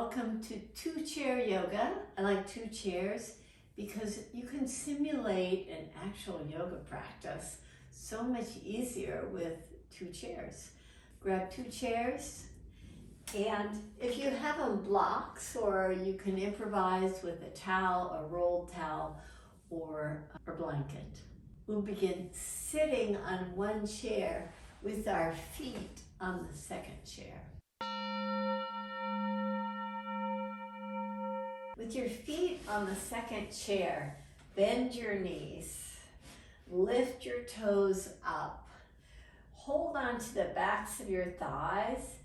welcome to two-chair yoga. I like two chairs because you can simulate an actual yoga practice so much easier with two chairs. Grab two chairs, and if you have them blocks, or you can improvise with a towel, a rolled towel, or a blanket. We'll begin sitting on one chair with our feet on the second chair. With your feet on the second chair, bend your knees, lift your toes up, hold on to the backs of your thighs,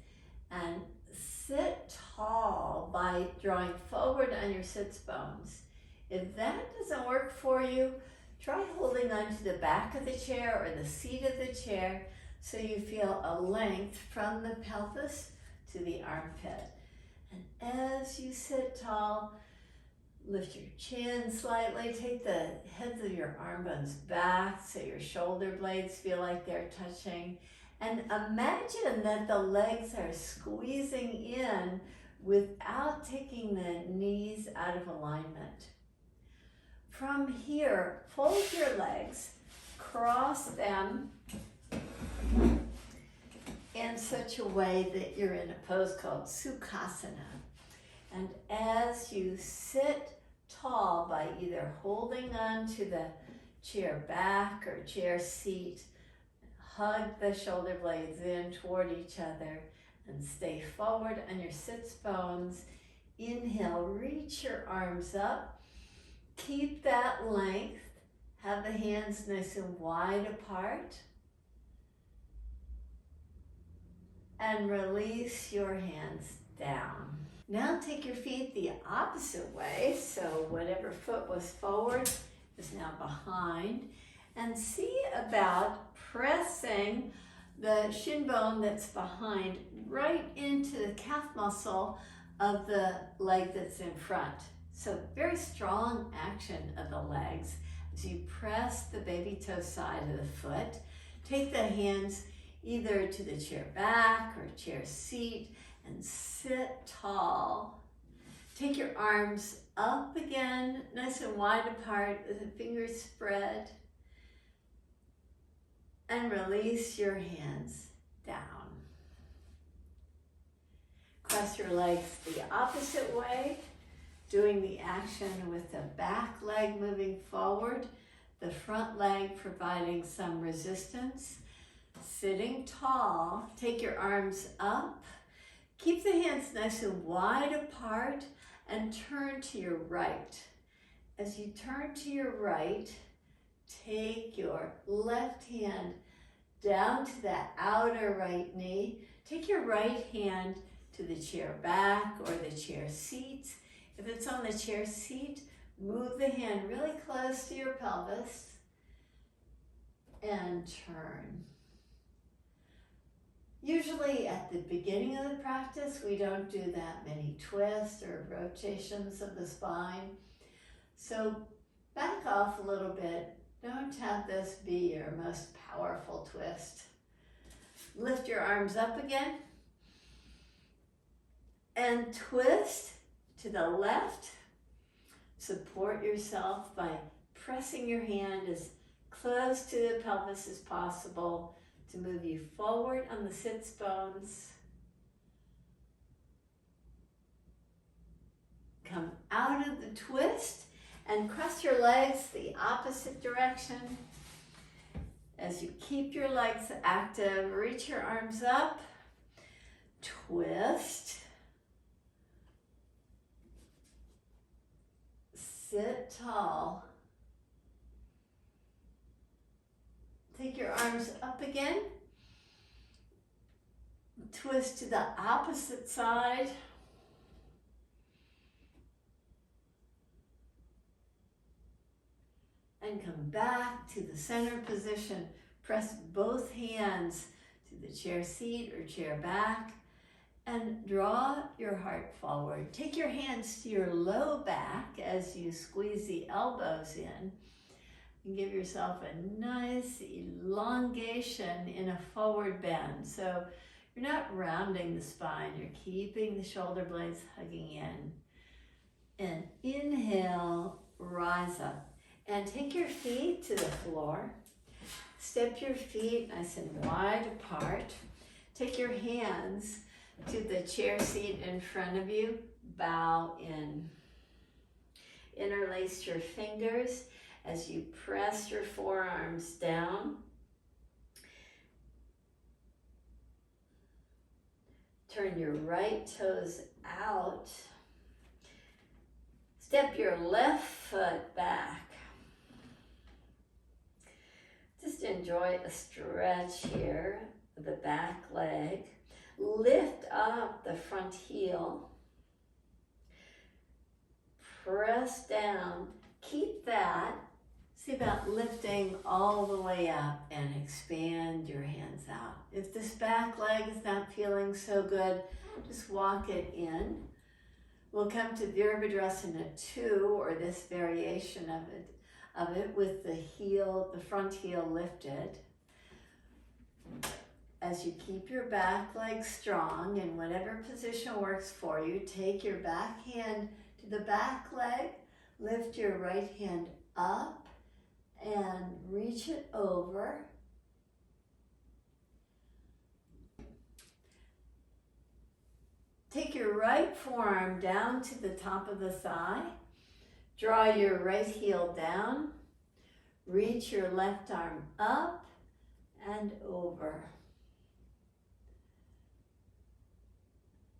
and sit tall by drawing forward on your sits bones. If that doesn't work for you, try holding on to the back of the chair or the seat of the chair so you feel a length from the pelvis to the armpit. And as you sit tall, lift your chin slightly, take the heads of your arm bones back so your shoulder blades feel like they're touching. And imagine that the legs are squeezing in without taking the knees out of alignment. From here, fold your legs, cross them in such a way that you're in a pose called Sukhasana. And as you sit tall by either holding on to the chair back or chair seat, hug the shoulder blades in toward each other and stay forward on your sits bones. Inhale, reach your arms up. Keep that length. Have the hands nice and wide apart. And release your hands down. Now take your feet the opposite way. So whatever foot was forward is now behind. And see about pressing the shin bone that's behind right into the calf muscle of the leg that's in front. So very strong action of the legs as you press the baby toe side of the foot. Take the hands either to the chair back or chair seat and sit tall. Take your arms up again, nice and wide apart with the fingers spread. And release your hands down. Cross your legs the opposite way, doing the action with the back leg moving forward, the front leg providing some resistance. Sitting tall, take your arms up, keep the hands nice and wide apart, and turn to your right. As you turn to your right, take your left hand down to the outer right knee. Take your right hand to the chair back or the chair seat. If it's on the chair seat, move the hand really close to your pelvis and turn. Usually at the beginning of the practice, we don't do that many twists or rotations of the spine. So back off a little bit. Don't have this be your most powerful twist. Lift your arms up again and twist to the left. Support yourself by pressing your hand as close to the pelvis as possible to move you forward on the sits bones. Come out of the twist and cross your legs the opposite direction. As you keep your legs active, reach your arms up, twist, sit tall. Take your arms up again, twist to the opposite side. And come back to the center position. Press both hands to the chair seat or chair back and draw your heart forward. Take your hands to your low back as you squeeze the elbows in and give yourself a nice elongation in a forward bend. So You're not rounding the spine, you're keeping the shoulder blades hugging in. And inhale, rise up. And take your feet to the floor. Step your feet nice and wide apart. Take your hands to the chair seat in front of you. Bow in. Interlace your fingers as you press your forearms down. Turn your right toes out. Step your left foot back. Just enjoy a stretch here of the back leg. Lift up the front heel. Press down. Keep that. See about lifting all the way up and expand your hands out. If this back leg is not feeling so good, just walk it in. We'll come to Virabhadrasana 2, or this variation of it with the heel, the front heel lifted. As you keep your back leg strong in whatever position works for you, take your back hand to the back leg, lift your right hand up and reach it over. Take your right forearm down to the top of the thigh. Draw your right heel down. Reach your left arm up and over.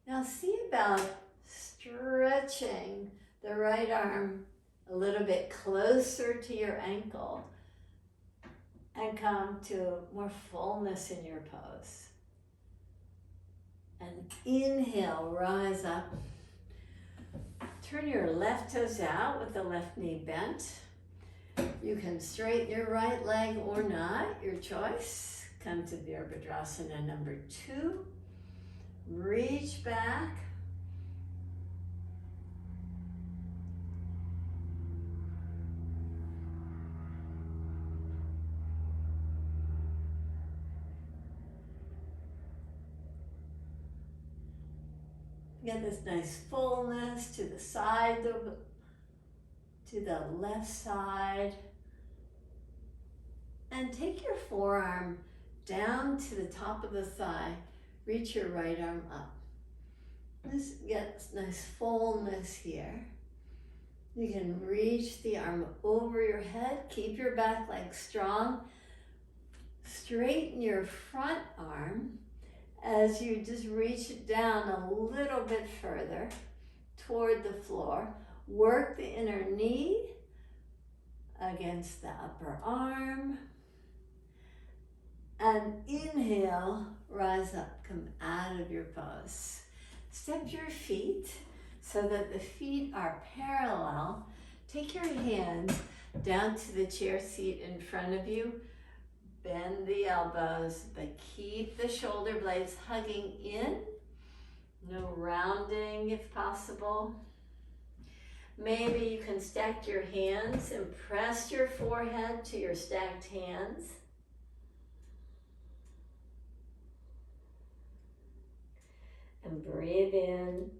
Now see about stretching the right arm a little bit closer to your ankle and come to more fullness in your pose. And inhale, rise up. Turn your left toes out with the left knee bent. You can straighten your right leg or not, your choice. Come to Virabhadrasana number 2. Reach back. Get this nice fullness to the side, to the left side. And take your forearm down to the top of the thigh. Reach your right arm up. Let's get nice fullness here. You can reach the arm over your head. Keep your back leg strong. Straighten your front arm as you just reach it down a little bit further toward the floor. Work the inner knee against the upper arm. And inhale, rise up, come out of your pose. Step your feet so that the feet are parallel. Take your hands down to the chair seat in front of you. Bend the elbows, but keep the shoulder blades hugging in. No rounding if possible. Maybe you can stack your hands and press your forehead to your stacked hands. And breathe in.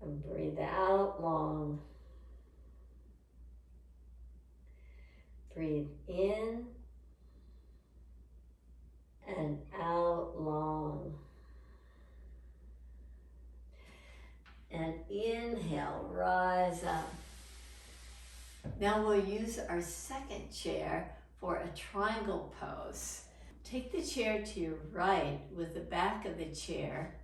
And breathe out long. Breathe in and out long. And inhale, rise up. Now we'll use our second chair for a triangle pose. Take the chair to your right with the back of the chair.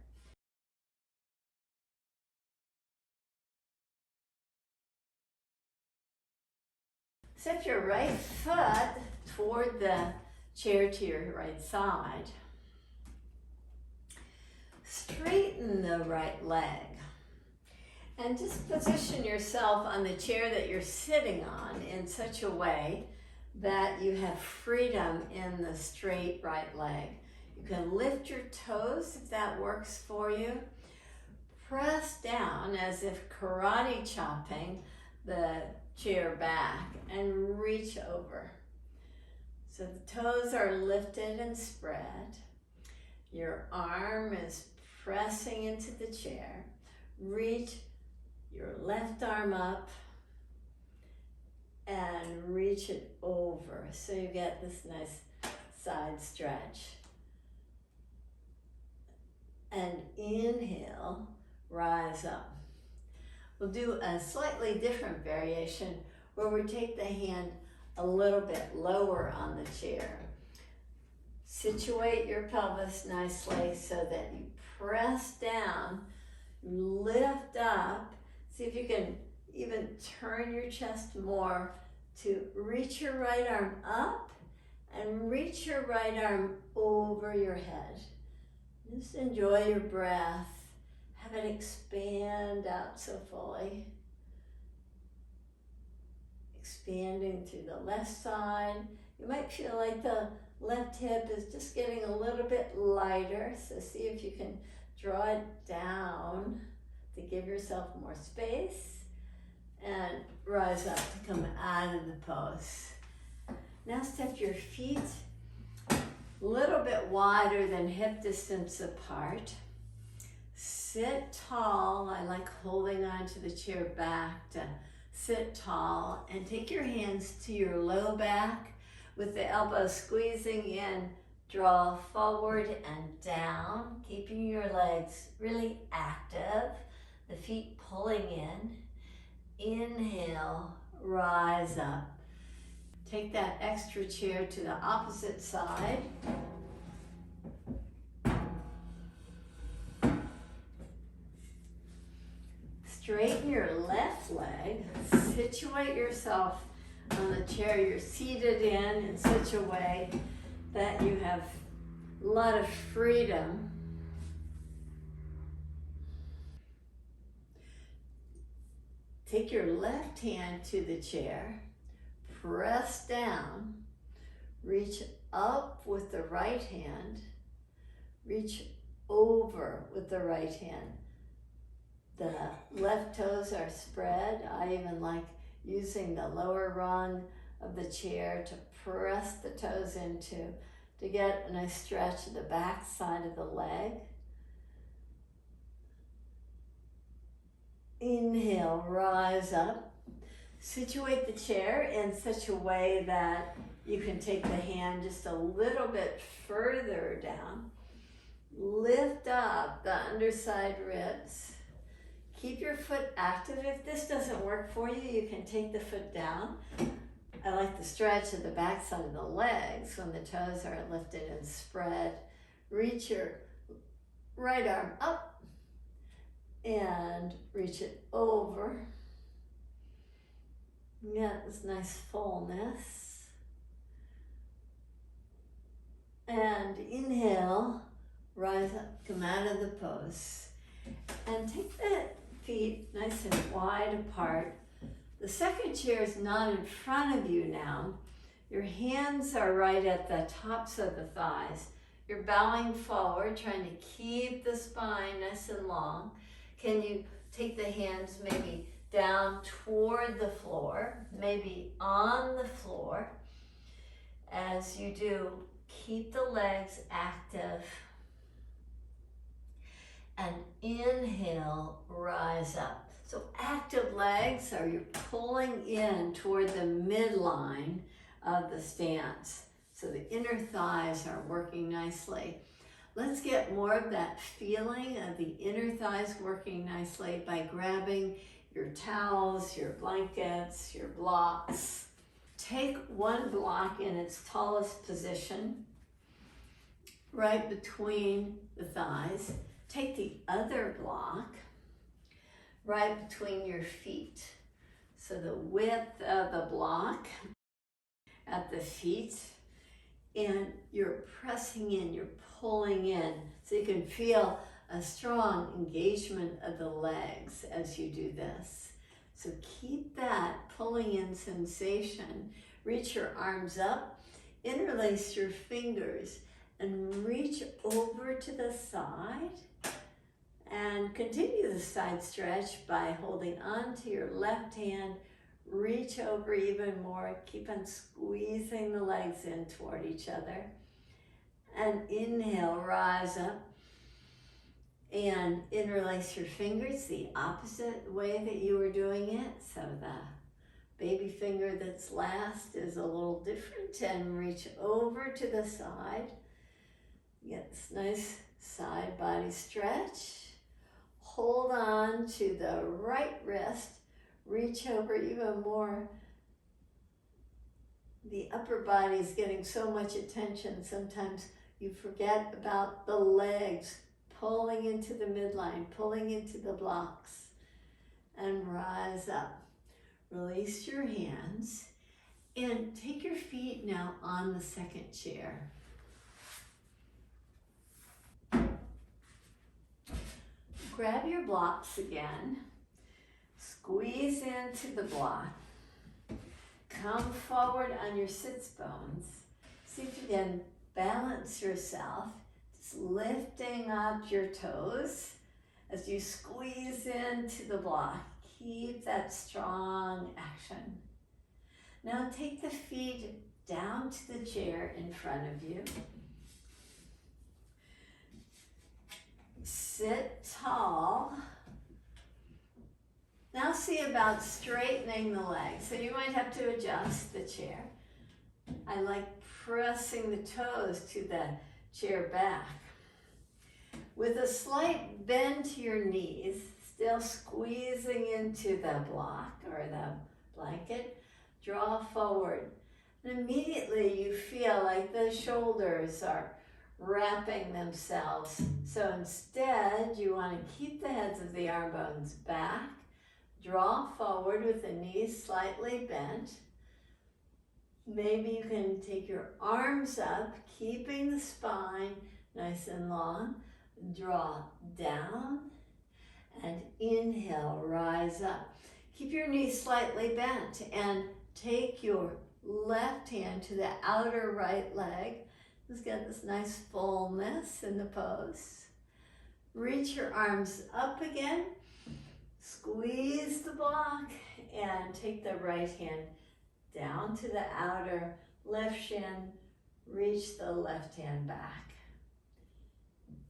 Set your right foot toward the chair to your right side. Straighten the right leg. And just position yourself on the chair that you're sitting on in such a way that you have freedom in the straight right leg. You can lift your toes if that works for you. Press down as if karate chopping the chair back and reach over. So the toes are lifted and spread. Your arm is pressing into the chair. Reach your left arm up and reach it over so you get this nice side stretch. And inhale, rise up. We'll do a slightly different variation where we take the hand a little bit lower on the chair. Situate your pelvis nicely so that you press down, lift up. See if you can even turn your chest more to reach your right arm up and reach your right arm over your head. Just enjoy your breath. Have it expand out so fully. Expanding through the left side. You might feel like the left hip is just getting a little bit lighter, so see if you can draw it down to give yourself more space and rise up to come out of the pose. Now step your feet a little bit wider than hip distance apart. Sit tall. I like holding onto the chair back to sit tall, and take your hands to your low back with the elbows squeezing in. Draw forward and down, keeping your legs really active, the feet pulling in. Inhale, rise up. Take that extra chair to the opposite side. Straighten your left leg. Situate yourself on the chair you're seated in such a way that you have a lot of freedom. Take your left hand to the chair. Press down. Reach up with the right hand. Reach over with the right hand. The left toes are spread. I even like using the lower rung of the chair to press the toes into to get a nice stretch of the back side of the leg. Inhale, rise up. Situate the chair in such a way that you can take the hand just a little bit further down. Lift up the underside ribs. Keep your foot active. If this doesn't work for you, you can take the foot down. I like the stretch of the backside of the legs when the toes are lifted and spread. Reach your right arm up and reach it over. Get this nice fullness. And inhale, rise up, come out of the pose. And take the feet nice and wide apart. The second chair is not in front of you now. Your hands are right at the tops of the thighs. You're bowing forward, trying to keep the spine nice and long. Can you take the hands maybe down toward the floor, maybe on the floor? As you do, keep the legs active. And inhale, rise up. So active legs are you're pulling in toward the midline of the stance. So the inner thighs are working nicely. Let's get more of that feeling of the inner thighs working nicely by grabbing your towels, your blankets, your blocks. Take one block in its tallest position, right between the thighs. Take the other block right between your feet. So the width of the block at the feet, and you're pressing in, you're pulling in, so you can feel a strong engagement of the legs as you do this. So keep that pulling in sensation. Reach your arms up, interlace your fingers, and reach over to the side. And continue the side stretch by holding on to your left hand, Reach over even more. Keep on squeezing the legs in toward each other. And inhale, rise up. And interlace your fingers the opposite way that you were doing it. So the baby finger that's last is a little different. And reach over to the side. Get this nice side body stretch. Hold on to the right wrist. Reach over even more. The upper body is getting so much attention. Sometimes you forget about the legs pulling into the midline, pulling into the blocks. And rise up. Release your hands. And take your feet now on the second chair. Grab your blocks again. Squeeze into the block. Come forward on your sits bones. See if you can balance yourself. Just lifting up your toes as you squeeze into the block. Keep that strong action. Now take the feet down to the chair in front of you. Sit tall. Now see about straightening the legs. So you might have to adjust the chair. I like pressing the toes to the chair back. With a slight bend to your knees, still squeezing into the block or the blanket, draw forward. And immediately you feel like the shoulders are wrapping themselves. So instead, you want to keep the heads of the arm bones back. Draw forward with the knees slightly bent. Maybe you can take your arms up, keeping the spine nice and long. Draw down and inhale, rise up. Keep your knees slightly bent and take your left hand to the outer right leg. Just get this nice fullness in the pose. Reach your arms up again. Squeeze the block and take the right hand down to the outer left shin. Reach the left hand back.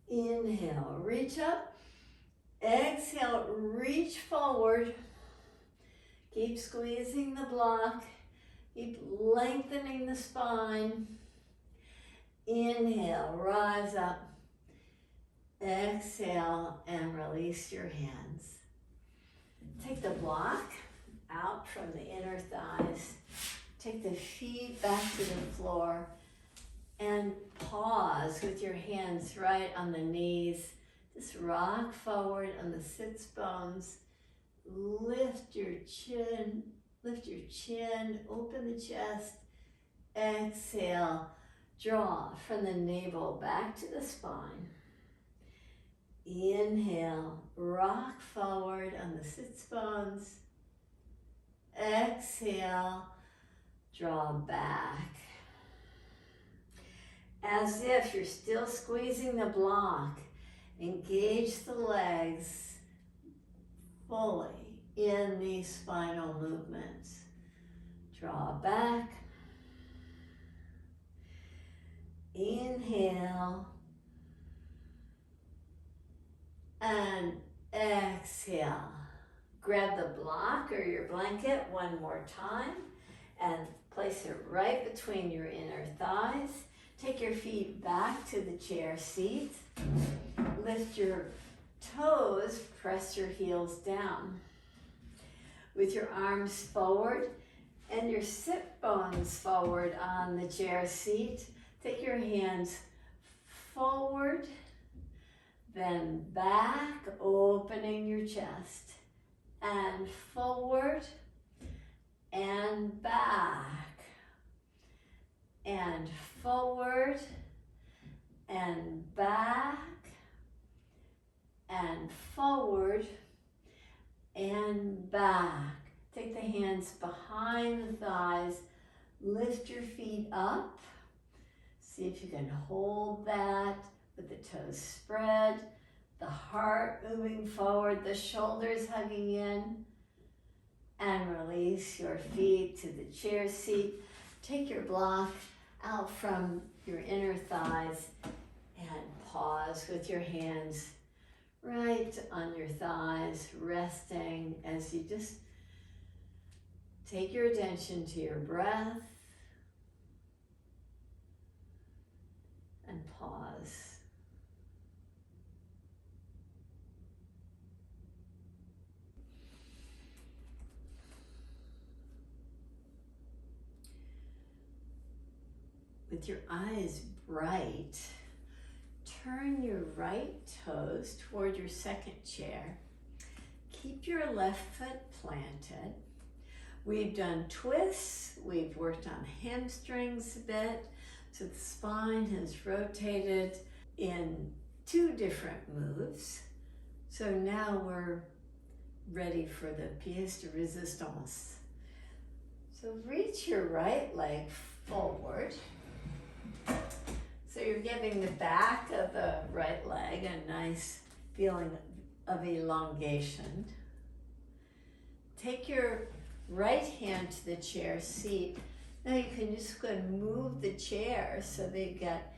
Inhale, reach up. Exhale, reach forward. Keep squeezing the block. Keep lengthening the spine. Inhale, rise up. Exhale and release your hands. Take the block out from the inner thighs. Take the feet back to the floor and pause with your hands right on the knees. Just rock forward on the sits bones. Lift your chin, open the chest. Exhale, draw from the navel back to the spine. Inhale, rock forward on the sits bones. Exhale, draw back. As if you're still squeezing the block, engage the legs fully in these spinal movements. Draw back. Inhale. And exhale. Grab the block or your blanket one more time and place it right between your inner thighs. Take your feet back to the chair seat. Lift your toes, press your heels down. With your arms forward and your sit bones forward on the chair seat, take your hands forward, then back, opening your chest, and forward, and back, and forward, and back, and forward, and back. Take the hands behind the thighs, lift your feet up. See if you can hold that with the toes spread, the heart moving forward, the shoulders hugging in. and release your feet to the chair seat. Take your block out from your inner thighs and pause with your hands right on your thighs, resting as you just take your attention to your breath and pause. With your eyes bright, turn your right toes toward your second chair. Keep your left foot planted. We've done twists. We've worked on hamstrings a bit. So the spine has rotated in 2 different moves. So now we're ready for the pièce de résistance. So reach your right leg forward. So you're giving the back of the right leg a nice feeling of elongation. Take your right hand to the chair seat. Now you can just go and move the chair so that you get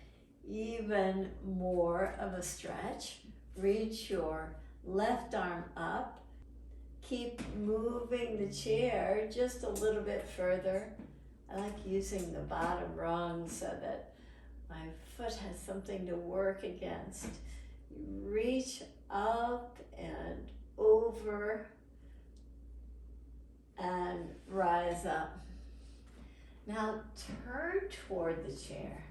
even more of a stretch. Reach your left arm up. Keep moving the chair just a little bit further. I like using the bottom rung so that my foot has something to work against. You reach up and over and rise up. Now turn toward the chair.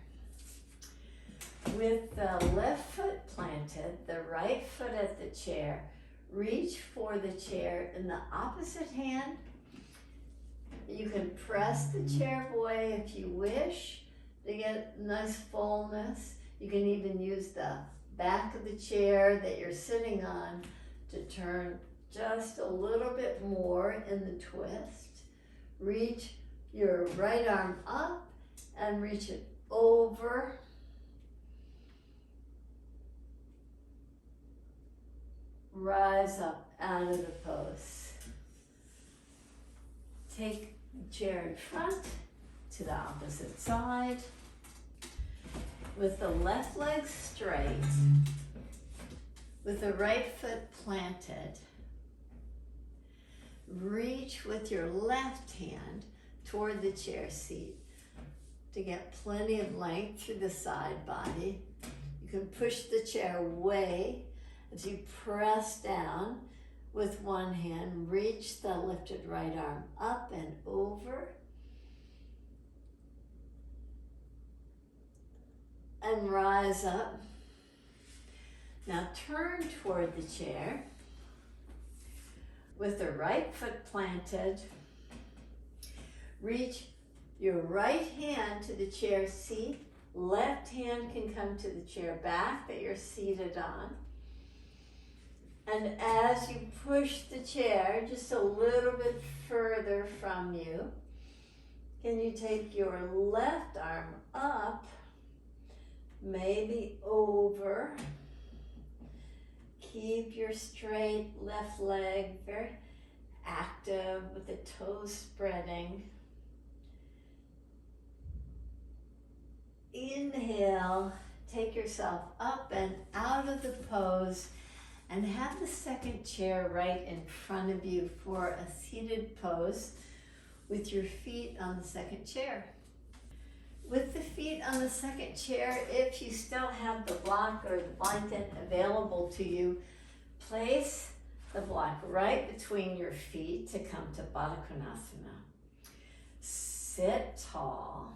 With the left foot planted, the right foot at the chair, reach for the chair in the opposite hand. You can press the chair away if you wish to get nice fullness. You can even use the back of the chair that you're sitting on to turn just a little bit more in the twist. Reach your right arm up and reach it over. Rise up out of the pose. Take the chair in front to the opposite side. With the left leg straight, with the right foot planted, reach with your left hand toward the chair seat to get plenty of length through the side body. You can push the chair away as you press down with one hand. Reach the lifted right arm up and over. And rise up. Now turn toward the chair with the right foot planted. Reach your right hand to the chair seat. Left hand can come to the chair back that you're seated on. And as you push the chair just a little bit further from you, can you take your left arm up, maybe over. Keep your straight left leg very active with the toes spreading. Inhale, take yourself up and out of the pose and have the second chair right in front of you for a seated pose with your feet on the second chair. With the feet on the second chair, if you still have the block or the blanket available to you, place the block right between your feet to come to Baddha Konasana. Sit tall.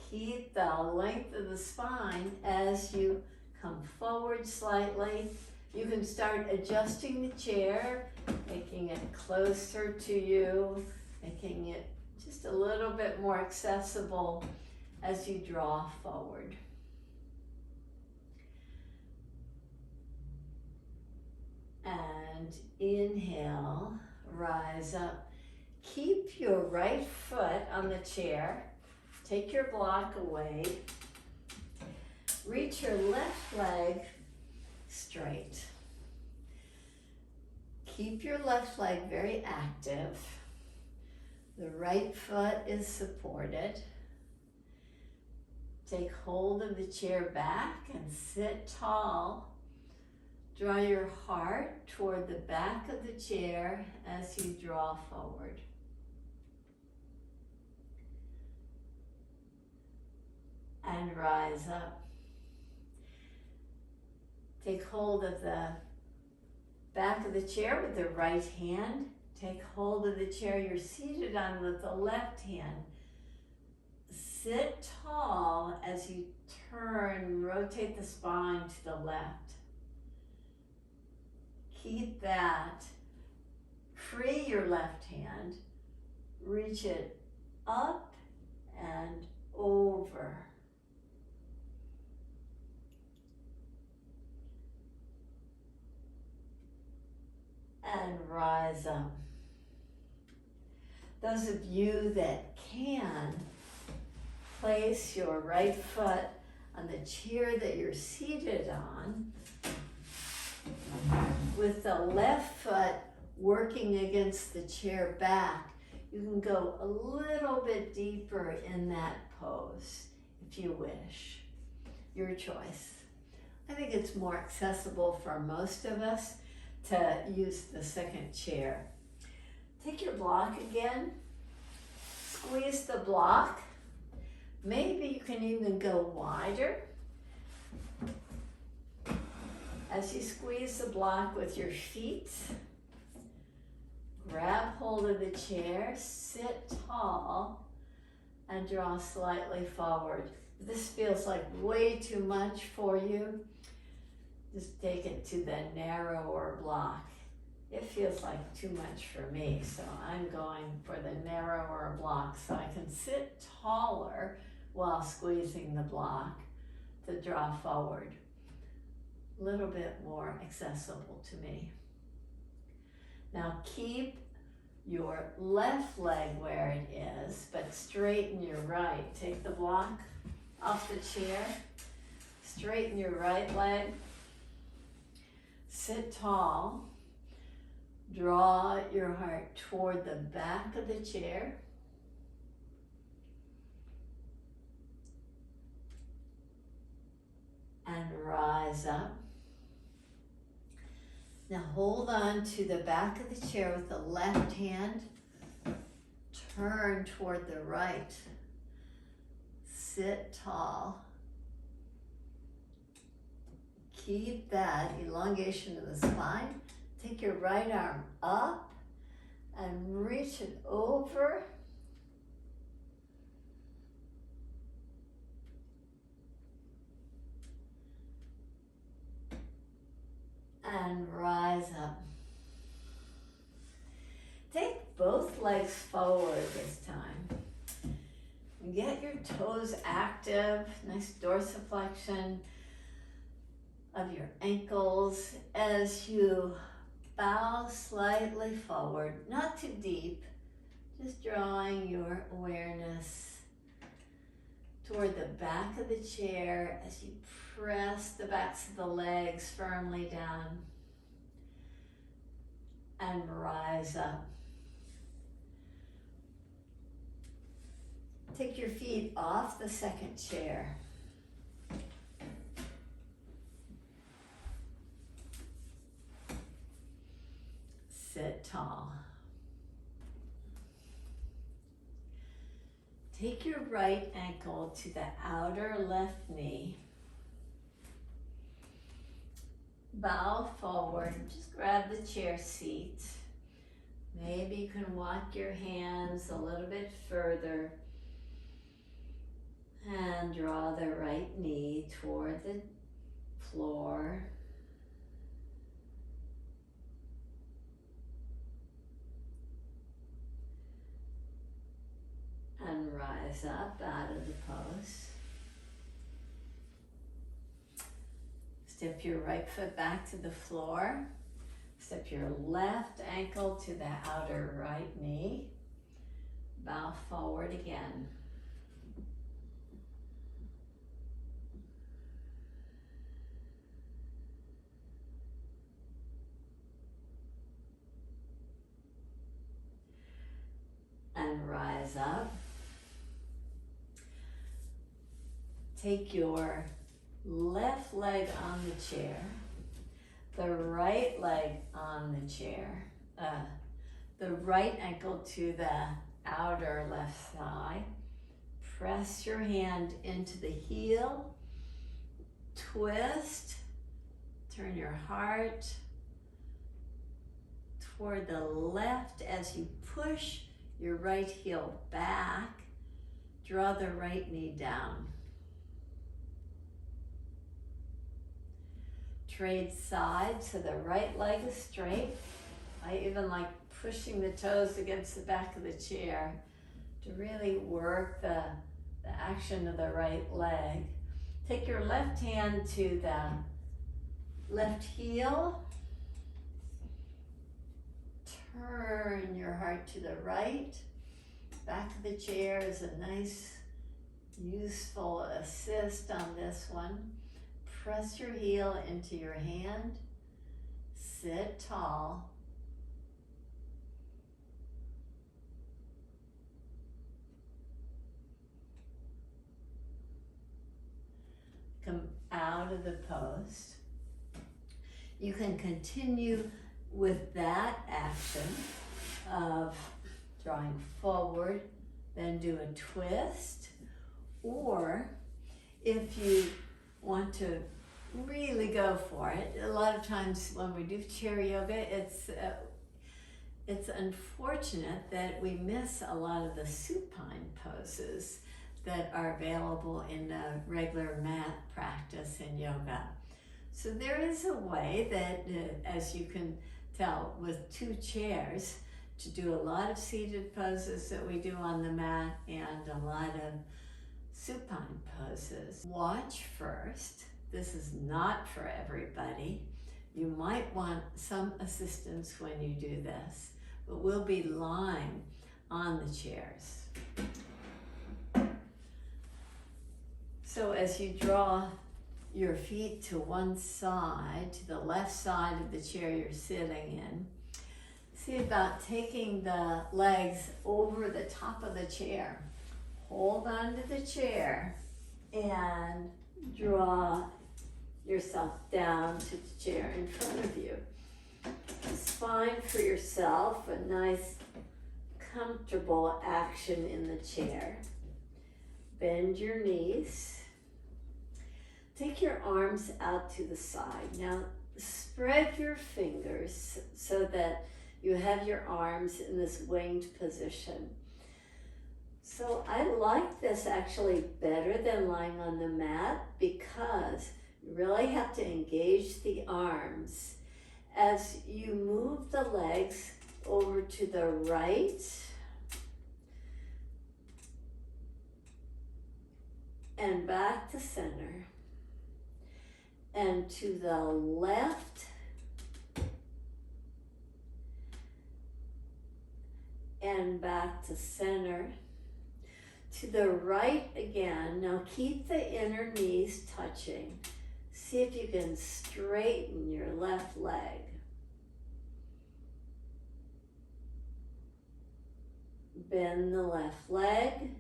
Keep the length of the spine as you come forward slightly. You can start adjusting the chair, making it closer to you, making it just a little bit more accessible as you draw forward. And inhale, rise up. Keep your right foot on the chair. Take your block away. Reach your left leg straight. keep your left leg very active. The right foot is supported. Take hold of the chair back and sit tall. Draw your heart toward the back of the chair as you draw forward. And rise up. Take hold of the back of the chair with the right hand. Take hold of the chair you're seated on with the left hand. Sit tall as you turn, rotate the spine to the left. Keep that. Free your left hand. Reach it up and over. And rise up. Those of you that can, place your right foot on the chair that you're seated on, with the left foot working against the chair back. You can go a little bit deeper in that pose if you wish. Your choice. I think it's more accessible for most of us to use the second chair. Take your block again, squeeze the block. Maybe you can even go wider. As you squeeze the block with your feet, grab hold of the chair, sit tall, and draw slightly forward. If this feels like way too much for you, just take it to the narrower block. It feels like too much for me, so I'm going for the narrower block so I can sit taller while squeezing the block to draw forward. A little bit more accessible to me. Now keep your left leg where it is, but straighten your right. Take the block off the chair, straighten your right leg, sit tall, draw your heart toward the back of the chair. And rise up. Now hold on to the back of the chair with the left hand. Turn toward the right. Sit tall. Keep that elongation of the spine. Take your right arm up and reach it over. And rise up. Take both legs forward this time. Get your toes active, nice dorsiflexion of your ankles as you bow slightly forward, not too deep, just drawing your awareness toward the back of the chair as you press the backs of the legs firmly down and rise up. Take your feet off the second chair. Sit tall. Take your right ankle to the outer left knee. Bow forward, just grab the chair seat. Maybe you can walk your hands a little bit further and draw the right knee toward the floor. And rise up out of the pose. Step your right foot back to the floor. Step your left ankle to the outer right knee. Bow forward again. toes up. Take your left leg on the chair, the right leg on the chair, the right ankle to the outer left thigh. Press your hand into the heel, twist, turn your heart toward the left as you push your right heel back. Draw the right knee down. Trade sides so the right leg is straight. I even like pushing the toes against the back of the chair to really work the action of the right leg. Take your left hand to the left heel. Turn your heart to the right. Back of the chair is a nice, useful assist on this one. Press your heel into your hand. Sit tall. Come out of the post. You can continue with that action of drawing forward, then do a twist, or if you want to really go for it, a lot of times when we do chair yoga, it's unfortunate that we miss a lot of the supine poses that are available in the regular mat practice in yoga. So there is a way that, as you can tell, with two chairs, to do a lot of seated poses that we do on the mat and a lot of supine poses. Watch first. This is not for everybody. You might want some assistance when you do this, but we'll be lying on the chairs. So as you draw your feet to one side, to the left side of the chair you're sitting in, see about taking the legs over the top of the chair. Hold on to the chair and draw yourself down to the chair in front of you. Just find for yourself a nice, comfortable action in the chair. Bend your knees. Take your arms out to the side. Now spread your fingers so that you have your arms in this winged position. So I like this actually better than lying on the mat because you really have to engage the arms as you move the legs over to the right and back to center and to the left and back to center. To the right again. Now keep the inner knees touching. See if you can straighten your left leg. Bend the left leg.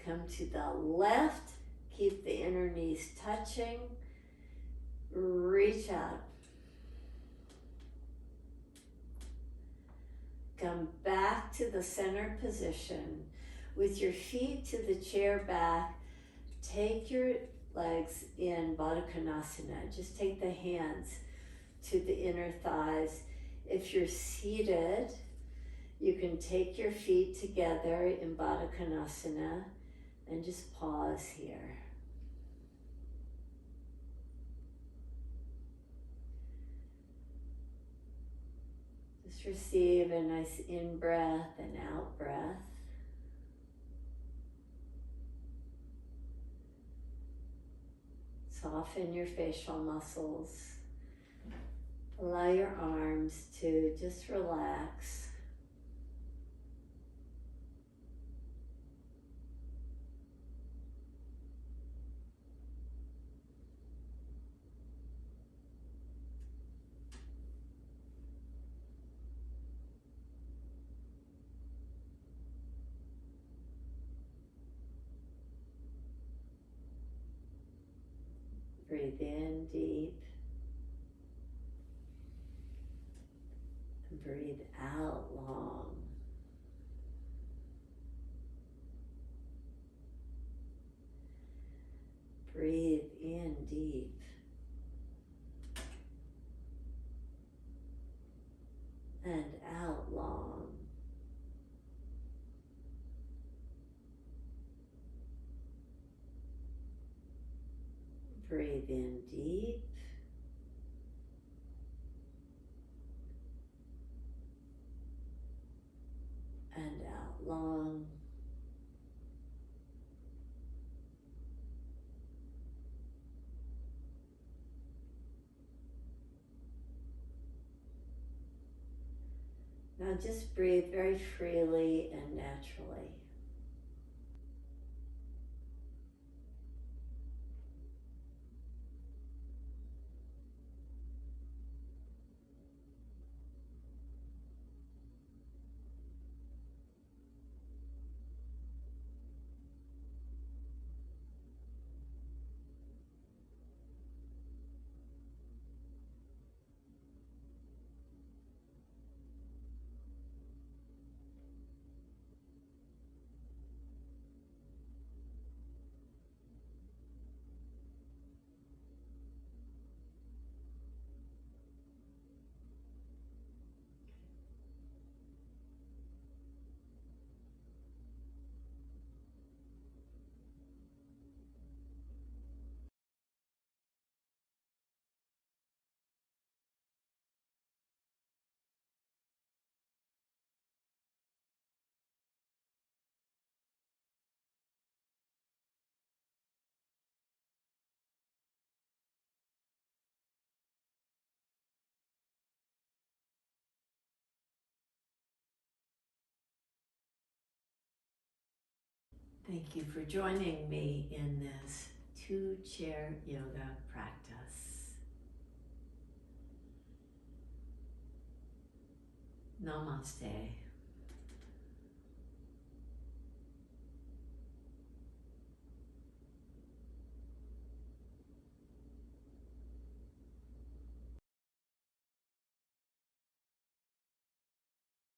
Come to the left. Keep the inner knees touching. Reach out. Come back to the center position. With your feet to the chair back, take your legs in Baddha Konasana. Just take the hands to the inner thighs. If you're seated, you can take your feet together in Baddha Konasana and just pause here. Just receive a nice in-breath and out-breath. Soften your facial muscles. Allow your arms to just relax. Breathe in deep. And breathe out long. Breathe in deep. And out long. Breathe in deep. And out long. Now just breathe very freely and naturally. Thank you for joining me in this 2-chair yoga practice. Namaste.